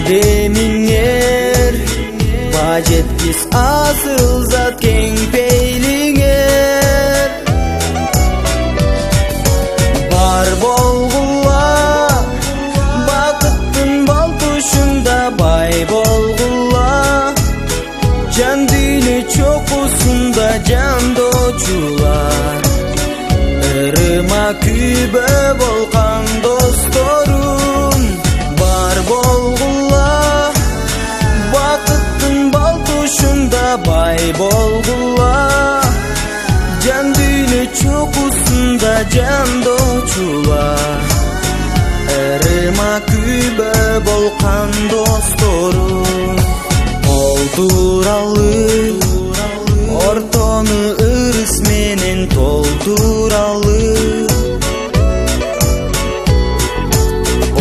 демиңер, бажеткис асыл зат кең пейлиңер. Бар болгула, бакыттын бал тушунда бай болгула, жан дүйнө чокусунда жандоочулар. Ырыма күбө болгон досторум бар болгула, бакыттын бал тушунда бай болгула, жан дүйнө чокусунда жандоочулар. Ырыма күбө болгон досторум толтуралы, ортону ырыс менен толтуралы.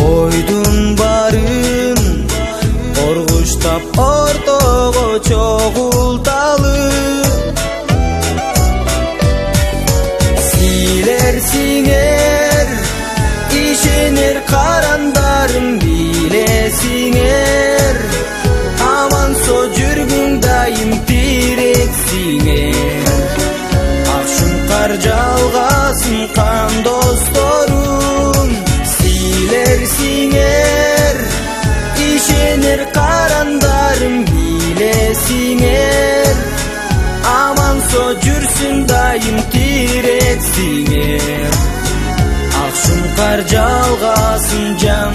Ойдун барын коргуштап ортого чогулталы. Силер сиңер, ишенер карандарым билесиңер, амансо жүргүң дайым тирексиңер. Акшумкар жалгасын кан досторум, силер сиңер, ишенер карандарым билесиңер, амансо жүрсүн дайым тирексиңер. Акшумкар жалгасын жан